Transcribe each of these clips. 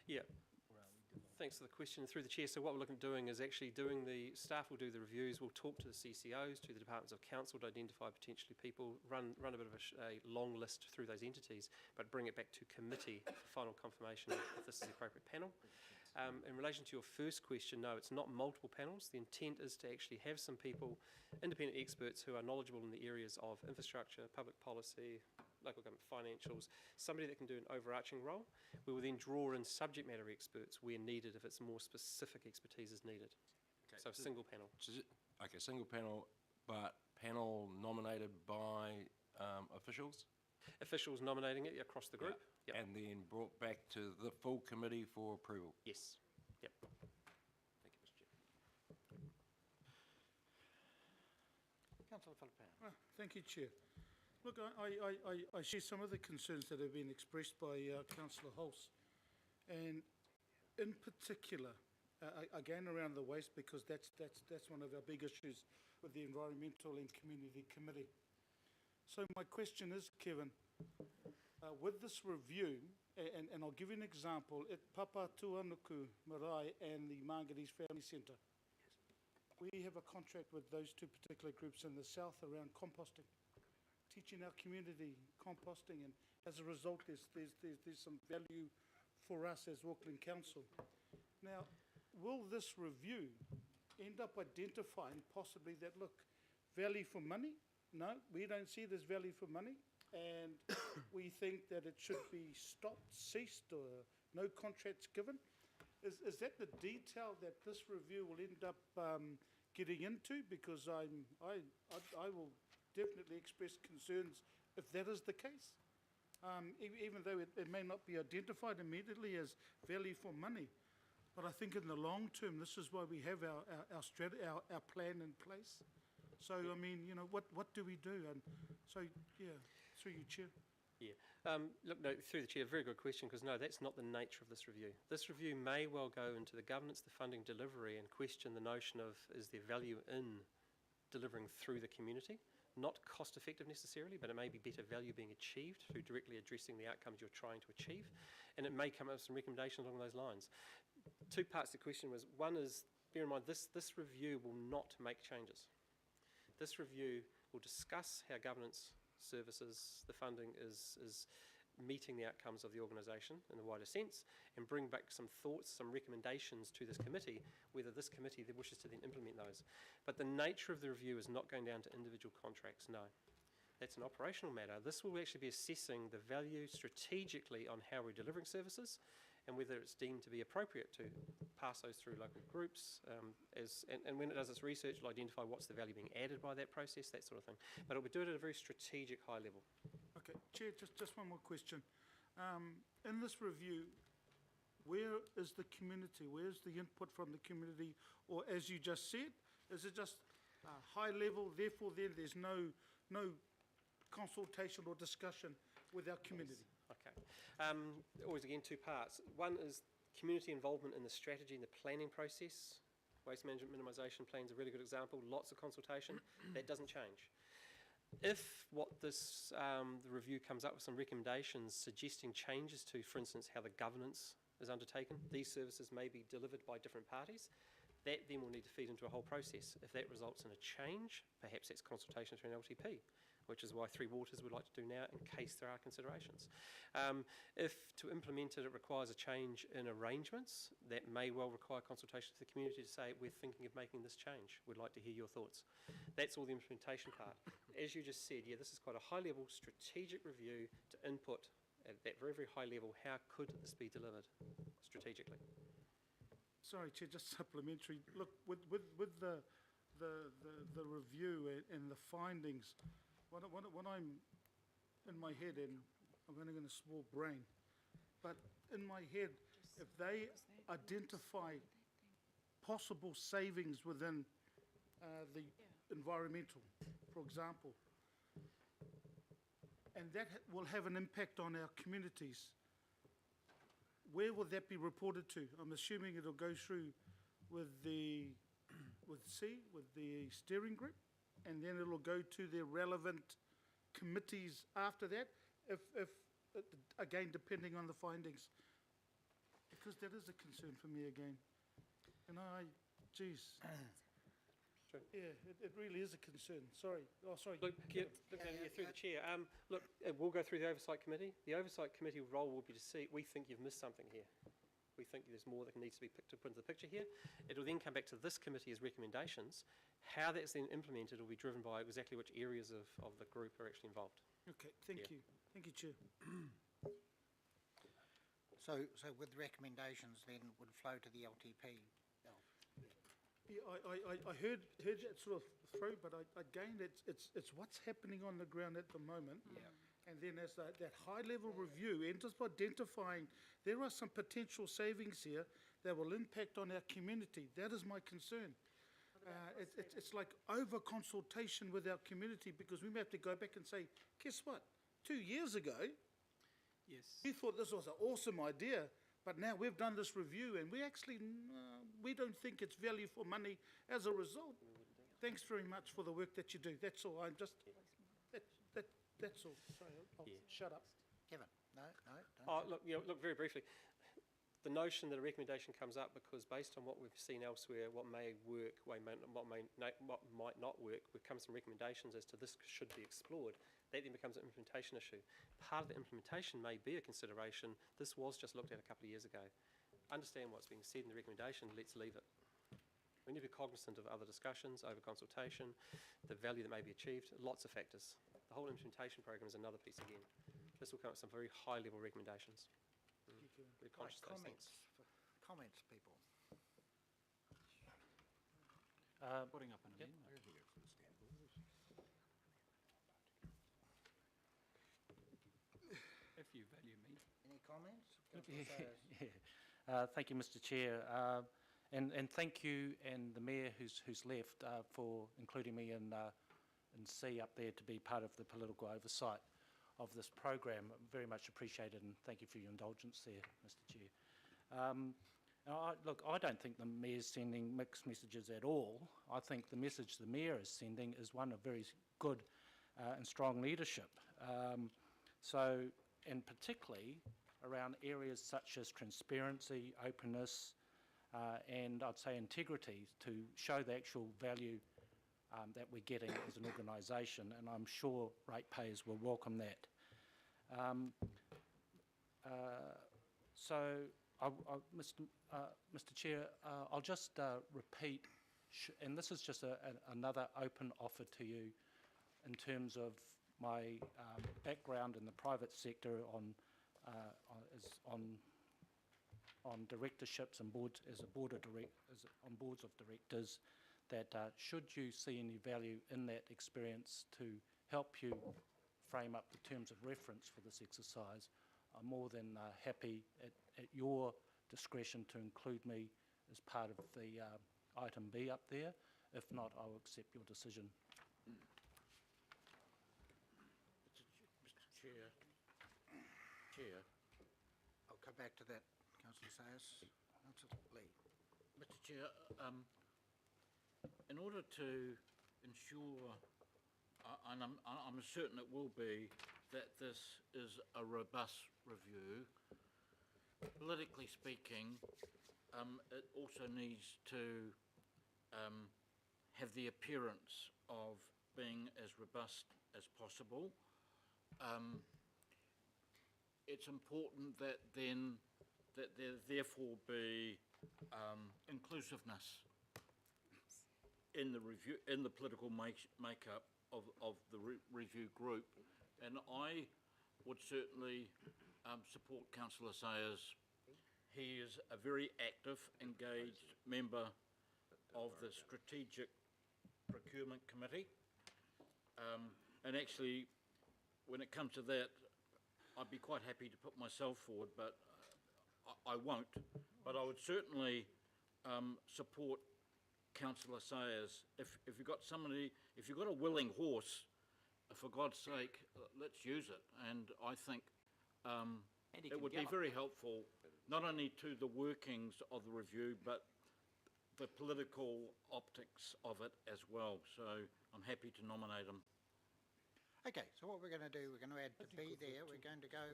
Yeah. Thanks for the question through the chair. So what we're looking at doing is actually staff will do the reviews, we'll talk to the CCOs, to the departments of council to identify potentially people, run a bit of a long list through those entities, but bring it back to committee for final confirmation if this is the appropriate panel. In relation to your first question, no, it's not multiple panels. The intent is to actually have some people, independent experts who are knowledgeable in the areas of infrastructure, public policy, local government financials, somebody that can do an overarching role. We will then draw in subject matter experts where needed if it's more specific expertise is needed. Okay. So a single panel. Okay, single panel, but panel nominated by officials? Officials nominating it across the group. Yep. And then brought back to the full committee for approval? Yes. Yep. Thank you, Mr Chair. Councillor Filipaina. Thank you, Chair. Look, I share some of the concerns that have been expressed by Councillor Hulse, and in particular, again around the waste, because that's one of our big issues with the Environmental and Community Committee. So my question is, Kevin, with this review, and I'll give you an example, at Papa Tuanuku Marae and the Margaret's Family Centre, we have a contract with those two particular groups in the south around composting, teaching our community composting, and as a result there's some value for us as Auckland Council. Now, will this review end up identifying possibly that, look, value for money? No, we don't see this value for money, and we think that it should be stopped, ceased, or no contracts given. Is that the detail that this review will end up getting into? Because I will definitely express concerns if that is the case, even though it may not be identified immediately as value for money. But I think in the long term, this is why we have our plan in place. So I mean, you know, what do we do? And so yeah, through you, Chair. Yeah. Look, no, through the Chair, very good question, because no, that's not the nature of this review. This review may well go into the governance, the funding, delivery, and question the notion of, is there value in delivering through the community? Not cost effective necessarily, but it may be better value being achieved through directly addressing the outcomes you're trying to achieve. And it may come up with some recommendations along those lines. Two parts of the question was, one is, bear in mind, this review will not make changes. This review will discuss how governance services, the funding is meeting the outcomes of the organisation in the wider sense, and bring back some thoughts, some recommendations to this committee, whether this committee wishes to then implement those. But the nature of the review is not going down to individual contracts, no. That's an operational matter. This will actually be assessing the value strategically on how we're delivering services and whether it's deemed to be appropriate to pass those through local groups. And when it does its research, it'll identify what's the value being added by that process, that sort of thing. But it'll do it at a very strategic high level. Okay, Chair, just one more question. In this review, where is the community? Where's the input from the community? Or as you just said, is it just high level, therefore then there's no consultation or discussion with our community? Okay. Always again two parts. One is community involvement in the strategy and the planning process. Waste management minimisation plan is a really good example. Lots of consultation. That doesn't change. If what this the review comes up with some recommendations suggesting changes to, for instance, how the governance is undertaken, these services may be delivered by different parties, that then will need to feed into a whole process. If that results in a change, perhaps that's consultation through an LTP, which is why Three Waters would like to do now in case there are considerations. If to implement it, it requires a change in arrangements, that may well require consultation with the community to say, we're thinking of making this change. We'd like to hear your thoughts. That's all the implementation part. As you just said, yeah, this is quite a high-level strategic review to input at that very, very high level, how could this be delivered strategically? Sorry, Chair, just supplementary. Look, with the review and the findings, when I'm in my head, and I'm only going to small brain, but in my head, if they identify possible savings within the environmental, for example, and that will have an impact on our communities, where will that be reported to? I'm assuming it'll go through with the steering group, and then it'll go to the relevant committees after that, if again, depending on the findings. because that is a concern for me again. And geez. Sure. Yeah, it really is a concern. Sorry. Oh, sorry. Look, through the chair, look, we'll go through the Oversight Committee. The Oversight Committee role will be to see, we think you've missed something here. We think there's more that needs to be put into the picture here. It will then come back to this committee as recommendations. How that's then implemented will be driven by exactly which areas of the group are actually involved. Okay, thank you. Thank you, Chair. So with recommendations then would flow to the LTP? Yeah, I heard that sort of through, but again, it's what's happening on the ground at the moment. Yeah. And then as that high-level review, and just identifying there are some potential savings here that will impact on our community. That is my concern. It's like over-consultation with our community, because we may have to go back and say, guess what? 2 years ago, Yes. we thought this was an awesome idea, but now we've done this review and we actually, we don't think it's value for money as a result. Thanks very much for the work that you do. That's all. I'm just, that's all. Sorry, I'll shut up. Kevin? No, don't. Oh, look, very briefly. The notion that a recommendation comes up because based on what we've seen elsewhere, what may work, what might not work, there come some recommendations as to this should be explored. That then becomes an implementation issue. Part of the implementation may be a consideration. This was just looked at a couple of years ago. Understand what's being said in the recommendation, let's leave it. We need to be cognizant of other discussions, over consultation, the value that may be achieved, lots of factors. The whole implementation program is another piece again. This will come up with some very high-level recommendations. We're conscious of those things. Comments, people. Putting up an amendment. If you value me. Any comments? Thank you, Mr. Chair. And thank you and the Mayor who's left for including me in C up there to be part of the political oversight of this program. Very much appreciated, and thank you for your indulgence there, Mr. Chair. Look, I don't think the Mayor's sending mixed messages at all. I think the message the Mayor is sending is one of very good and strong leadership. And particularly around areas such as transparency, openness, and I'd say integrity, to show the actual value that we're getting as an organisation, and I'm sure ratepayers will welcome that. Mr. Chair, I'll just repeat, and this is just another open offer to you in terms of my background in the private sector on directorships and boards on boards of directors, that should you see any value in that experience to help you frame up the terms of reference for this exercise, I'm more than happy at your discretion to include me as part of the item B up there. If not, I will accept your decision. Mr. Chair, I'll come back to that, Councillor Sayers. Councillor Lee. Mr. Chair, in order to ensure, and I'm certain it will be, that this is a robust review, politically speaking, it also needs to have the appearance of being as robust as possible. It's important that there therefore be inclusiveness in the review, in the political makeup of the review group, and I would certainly support Councillor Sayers. He is a very active, engaged member of the Strategic Procurement Committee, and actually, when it comes to that, I'd be quite happy to put myself forward, but I won't. But I would certainly support Councillor Sayers. If you've got somebody, if you've got a willing horse, for God's sake, let's use it. And I think it would be very helpful, not only to the workings of the review, but the political optics of it as well. So I'm happy to nominate him. Okay, so what we're going to do, we're going to add the B there. We're going to go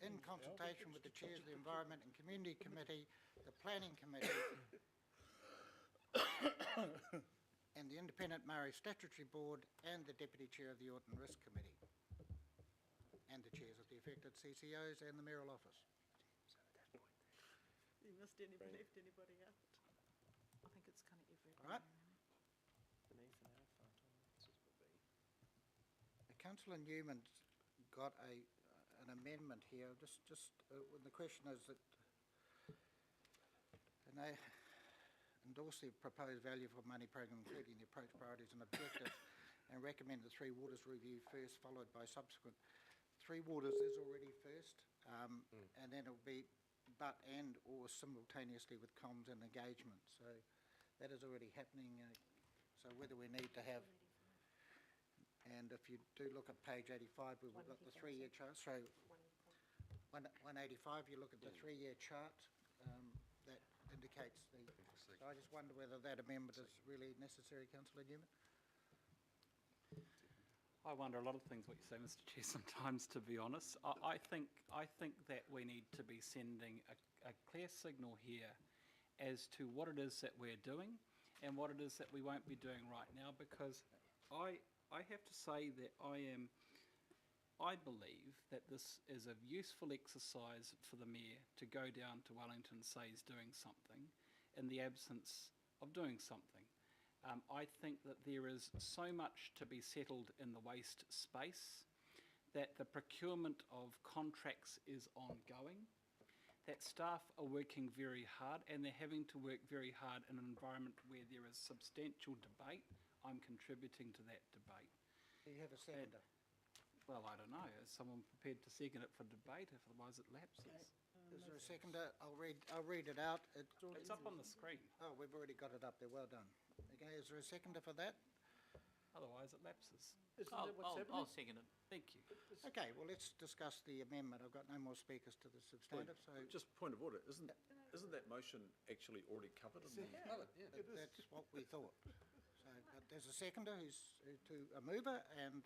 in consultation with the chairs of the Environment and Community Committee, the Planning Committee, and the Independent Maori Statutory Board, and the Deputy Chair of the Audit and Risk Committee, and the chairs of the affected CCOs and the mayoral office. You missed anybody, left anybody out. I think it's kind of everybody. All right. Beneath and alpha, this is for B. Councillor Newman's got an amendment here, when the question is that, and they endorse the proposed value for money program, including the approach, priorities and objectives, and recommend the Three Waters review first, followed by subsequent. Three Waters is already first, and then it'll be but and or simultaneously with comms and engagement. So that is already happening. So whether we need to have, and if you do look at page 85, we've got the 3-year chart. So 185, you look at the 3-year chart, that indicates the, so I just wonder whether that amendment is really necessary, Councillor Newman? I wonder a lot of things what you say, Mr. Chair, sometimes, to be honest. I think that we need to be sending a clear signal here as to what it is that we're doing and what it is that we won't be doing right now, because I have to say that I believe that this is a useful exercise for the Mayor to go down to Wellington and say he's doing something in the absence of doing something. I think that there is so much to be settled in the waste space, that the procurement of contracts is ongoing, that staff are working very hard, and they're having to work very hard in an environment where there is substantial debate. I'm contributing to that debate. Do you have a seconder? Well, I don't know. Is someone prepared to second it for debate? Otherwise it lapses. Is there a seconder? I'll read it out. It's up on the screen. Oh, we've already got it up there. Well done. Okay, is there a seconder for that? Otherwise it lapses. I'll second it. Thank you. Okay, well, let's discuss the amendment. I've got no more speakers to the substantive, so Just point of order, isn't that motion actually already covered in the? that's what we thought. So, but there's a seconder a mover, and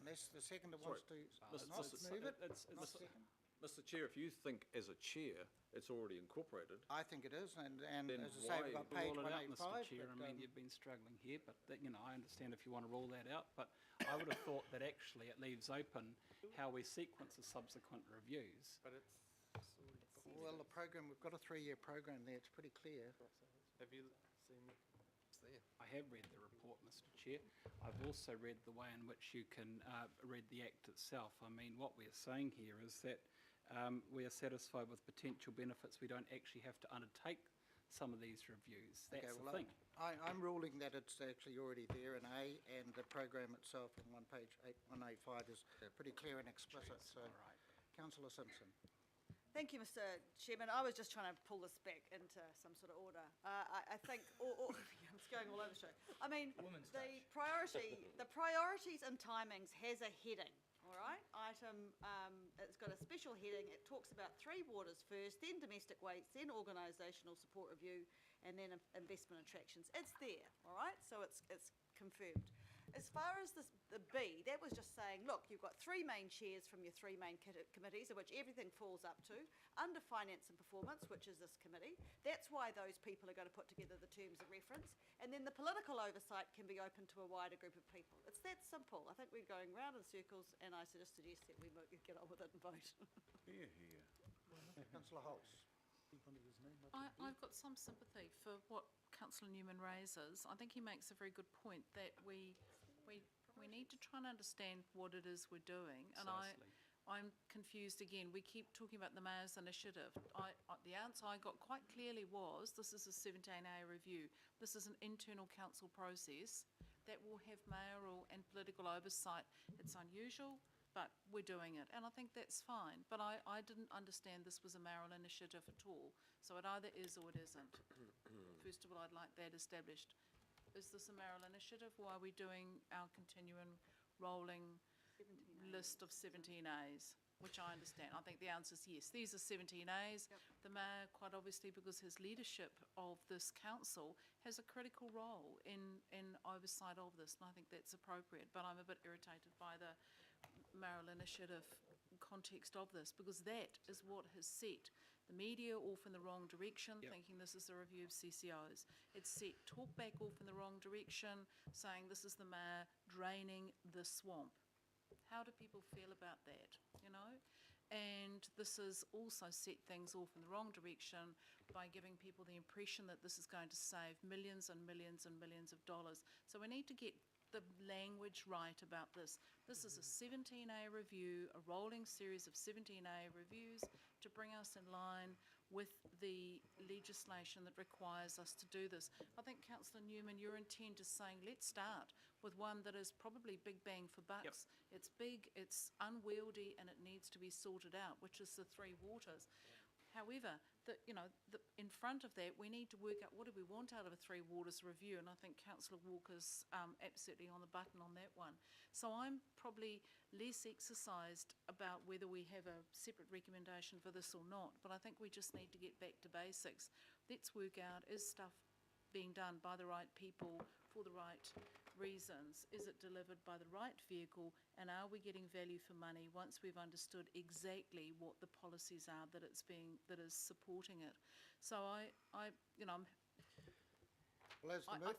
unless the seconder wants to not move it, not second. Mr. Chair, if you think as a chair it's already incorporated, I think it is, and Then as I say, we've got why page Rule it out, Mr. 185. Chair. but, I mean, you've been struggling here, but I understand if you want to rule that out, but I would have thought that actually it leaves open how we sequence the subsequent reviews. But it's already well, the program, we've got a 3-year program there, it's pretty clear. Have you seen it? It's there. I have read the report, Mr. Chair. I've also read the way in which you can read the Act itself. I mean, what we're saying here is that we are satisfied with potential benefits. We don't actually have to undertake some of these reviews. That's the thing. I'm ruling that it's actually already there in A, and the program itself on page 185 is pretty clear and explicit, so. All right. Councillor Simpson. Thank you, Mr. Chairman. I was just trying to pull this back into some sort of order. I think, it's going all over the show. I mean, the priorities and timings has a heading, all right? Item, it's got a special heading. It talks about Three Waters first, then domestic waste, then organisational support review, and then investment attractions. It's there, all right? So it's confirmed. As far as the B, that was just saying, look, you've got 3 main chairs from your 3 main committees, of which everything falls up to, under finance and performance, which is this committee. That's why those people are going to put together the terms of reference. And then the political oversight can be open to a wider group of people. It's that simple. I think we're going round in circles, and I just suggest that we get on with it and vote. Here. Councillor Holtz. I've got some sympathy for what Councillor Newman raises. I think he makes a very good point that we need to try and understand what it is we're doing. And I'm confused again. We keep talking about the Mayor's initiative. The answer I got quite clearly was, this is a 17A review. This is an internal council process that will have mayoral and political oversight. It's unusual, but we're doing it, and I think that's fine. But I didn't understand this was a mayoral initiative at all, so it either is or it isn't. First of all, I'd like that established. Is this a mayoral initiative, or are we doing our continuing rolling list of 17As, which I understand? I think the answer is yes. These are 17As. Yep. The Mayor quite quite obviously because his leadership of this council has a critical role in oversight of this, and I think that's appropriate. But I'm a bit irritated by the mayoral initiative context of this, because that is what has set the media off in the wrong direction, thinking this is a review of CCOs. It's set talkback off in the wrong direction, saying this is the mayor draining the swamp. How do people feel about that, you know? And this has also set things off in the wrong direction by giving people the impression that this is going to save millions and millions and millions of dollars. So we need to get the language right about this. This is a 17A review, a rolling series of 17A reviews to bring us in line with the legislation that requires us to do this. I think, Councillor Newman, your intent is saying let's start with one that is probably big bang for bucks. It's big, it's unwieldy, and it needs to be sorted out, which is the Three Waters. However, in front of that, we need to work out what do we want out of a Three Waters review, and I think Councillor Walker's absolutely on the button on that one. So I'm probably less exercised about whether we have a separate recommendation for this or not, but I think we just need to get back to basics. Let's work out, is stuff being done by the right people for the right reasons? Is it delivered by the right vehicle, and are we getting value for money once we've understood exactly what the policies are that is supporting it? So I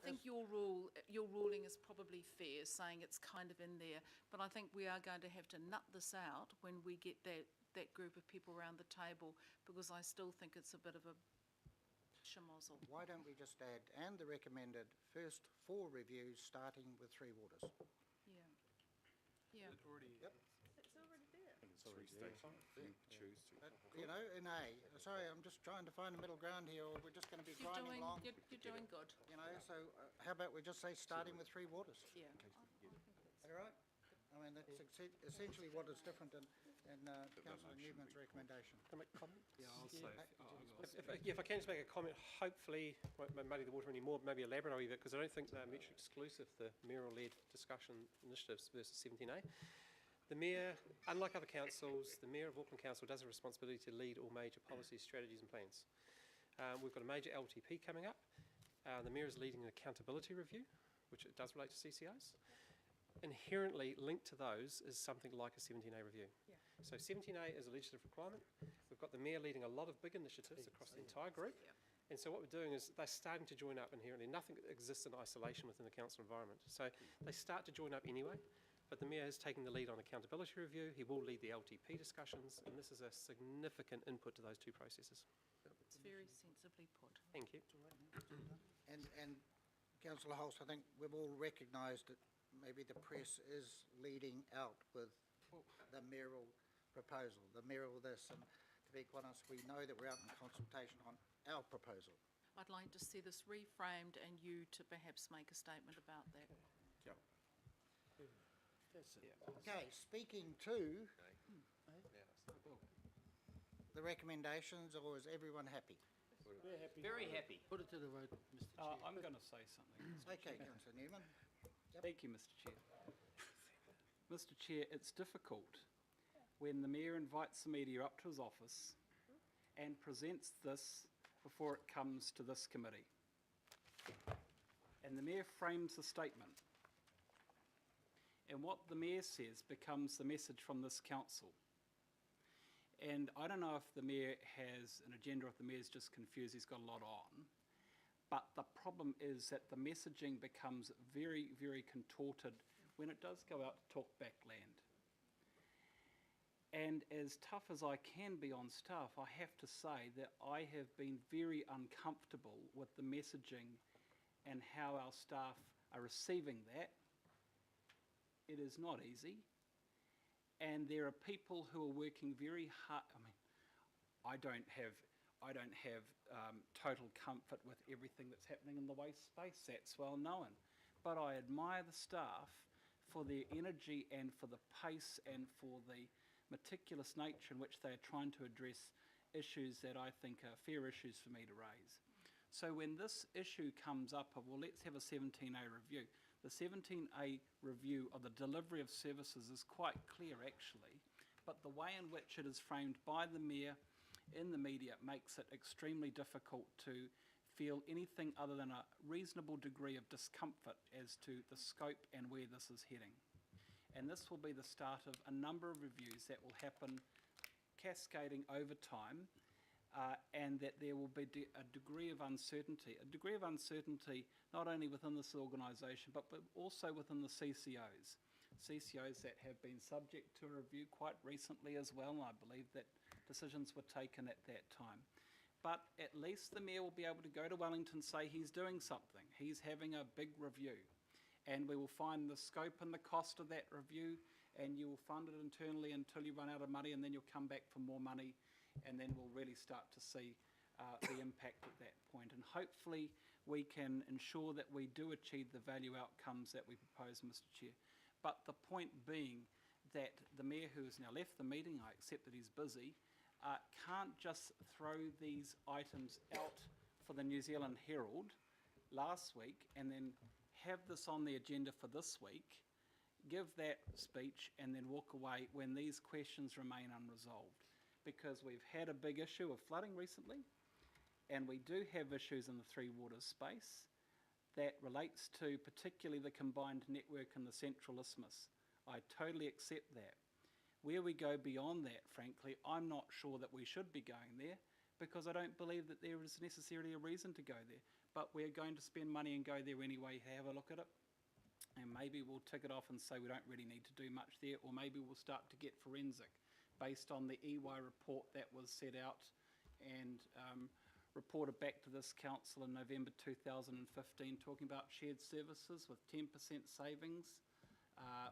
think your ruling is probably fair, saying it's kind of in there, but I think we are going to have to nut this out when we get that group of people around the table, because I still think it's a bit of a schmozzle. Why don't we just add, and the recommended first 4 reviews starting with Three Waters? Yeah. It already, Yep. It's already there. it's three states, if you choose to. But, in A, sorry, I'm just trying to find a middle ground here, or we're just going to be grinding along. You're doing good. So how about we just say starting with Three Waters? Yeah. All right? I mean, that's essentially what is different in Councillor Newman's recommendation. Can I make a comment? Yeah, I'll say, If I can just make a comment, hopefully, won't muddy the water anymore, maybe elaborate on it, because I don't think they're mutually exclusive, the mayoral-led discussion initiatives versus 17A. The mayor, unlike other councils, the mayor of Auckland Council does have a responsibility to lead all major policies, strategies and plans. We've got a major LTP coming up. The mayor is leading an accountability review, which it does relate to CCOs. Inherently linked to those is something like a 17A review. So 17A is a legislative requirement. We've got the mayor leading a lot of big initiatives across the entire group. And so what we're doing is they're starting to join up inherently. Nothing exists in isolation within the council environment. So they start to join up anyway. But the mayor is taking the lead on accountability review. He will lead the LTP discussions, and this is a significant input to those two processes. It's very sensibly put. Thank you. And Councillor Hulse, I think we've all recognised that maybe the press is leading out with the mayoral proposal, the mayoral this, and to be quite honest, we know that we're out in consultation on our proposal. I'd like to see this reframed and you to perhaps make a statement about that. Okay, speaking to the recommendations, or is everyone happy? We're happy. Very happy. Put it to the vote, Mr. Chair. I'm going to say something. Okay, Councillor Newman. Thank you, Mr. Chair. Mr. Chair, it's difficult when the mayor invites the media up to his office and presents this before it comes to this committee. And the mayor frames the statement. And what the mayor says becomes the message from this council. And I don't know if the mayor has an agenda, or if the mayor's just confused, he's got a lot on. But the problem is that the messaging becomes very, very contorted when it does go out to talk back land. And as tough as I can be on staff, I have to say that I have been very uncomfortable with the messaging and how our staff are receiving that. It is not easy. And there are people who are working very hard. I mean, I don't have total comfort with everything that's happening in the waste space. That's well known. But I admire the staff for their energy and for the pace and for the meticulous nature in which they are trying to address issues that I think are fair issues for me to raise. So when this issue comes up of, well, let's have a 17A review, the 17A review of the delivery of services is quite clear actually, but the way in which it is framed by the mayor in the media makes it extremely difficult to feel anything other than a reasonable degree of discomfort as to the scope and where this is heading. And this will be the start of a number of reviews that will happen cascading over time, and that there will be a degree of uncertainty not only within this organisation but also within the CCOs that have been subject to a review quite recently as well, and I believe that decisions were taken at that time. But at least the Mayor will be able to go to Wellington and say he's doing something, he's having a big review, and we will find the scope and the cost of that review, and you will fund it internally until you run out of money, and then you'll come back for more money, and then we'll really start to see the impact at that point. And hopefully we can ensure that we do achieve the value outcomes that we propose, Mr Chair. But the point being that the Mayor, who has now left the meeting, I accept that he's busy, can't just throw these items out for the New Zealand Herald last week and then have this on the agenda for this week, give that speech and then walk away when these questions remain unresolved. Because we've had a big issue of flooding recently, and we do have issues in the Three Waters space that relates to particularly the combined network in the Central Isthmus. I totally accept that. Where we go beyond that, frankly, I'm not sure that we should be going there, because I don't believe that there is necessarily a reason to go there. But we're going to spend money and go there anyway, have a look at it. And maybe we'll tick it off and say we don't really need to do much there, or maybe we'll start to get forensic based on the EY report that was set out and reported back to this council in November 2015, talking about shared services with 10% savings,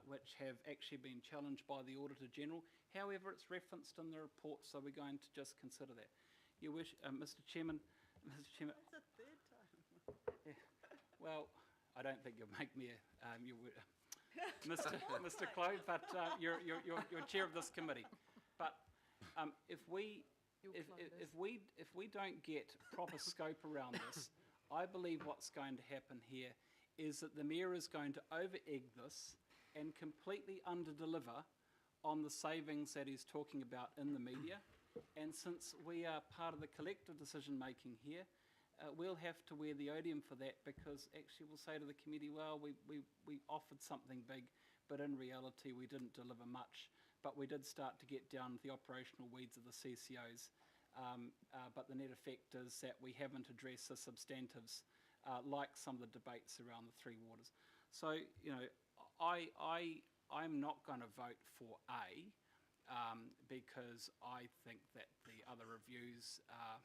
which have actually been challenged by the Auditor General. However, it's referenced in the report, so we're going to just consider that. You wish, Mr Chairman, That's the third time. yeah, well, I don't think you'll make me Mr Clode, but you're chair of this committee. But if we don't get proper scope around this, I believe what's going to happen here is that the Mayor is going to over-egg this and completely under-deliver on the savings that he's talking about in the media. And since we are part of the collective decision-making here, we'll have to wear the odium for that, because actually we'll say to the committee, well, we offered something big, but in reality we didn't deliver much. But we did start to get down the operational weeds of the CCOs. But the net effect is that we haven't addressed the substantives like some of the debates around the Three Waters. So, you know, I'm not going to vote for A, because I think that the other reviews are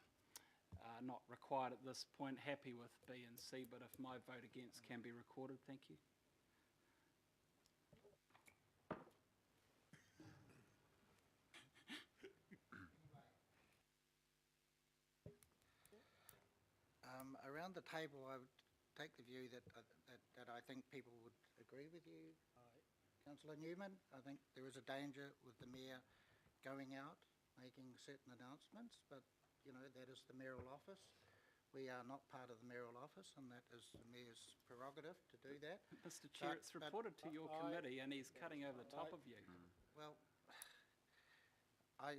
not required at this point. Happy with B and C, but if my vote against can be recorded, thank you. Around the table, I would take the view that I think people would agree with you, Councillor Newman. I think there is a danger with the Mayor going out, making certain announcements, but, you know, that is the mayoral office. We are not part of the mayoral office, and that is the Mayor's prerogative to do that. Mr Chair, it's reported to your committee and he's cutting over the top of you. Well, I'm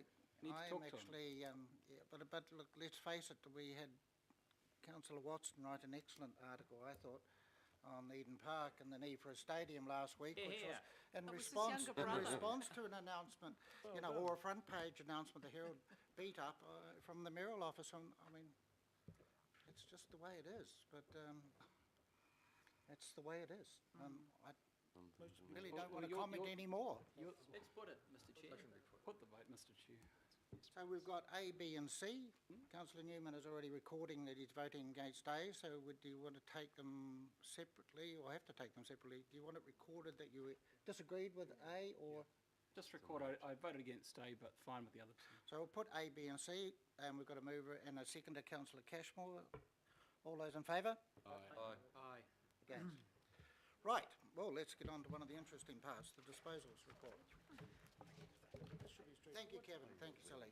actually, yeah, but look, let's face it, we had Councillor Watson write an excellent article, I thought, on Eden Park and the need for a stadium last week, which was in response to an announcement, you know, or a front page announcement the Herald beat up from the mayoral office. I mean, it's just the way it is, but it's the way it is. I really don't want to comment anymore. Let's put it, Mr Chair. Put the vote, Mr Chair. So we've got A, B and C. Councillor Newman is already recording that he's voting against A, so do you want to take them separately, or have to take them separately? Do you want it recorded that you disagreed with A, or? Just record, I voted against A, but fine with the other two. So we'll put A, B and C, and we've got a mover and a seconder, Councillor Cashmore. All those in favour? Aye. Aye. Against? Right, well, let's get on to one of the interesting parts, the disposals report. Thank you, Kevin. Thank you, Sally.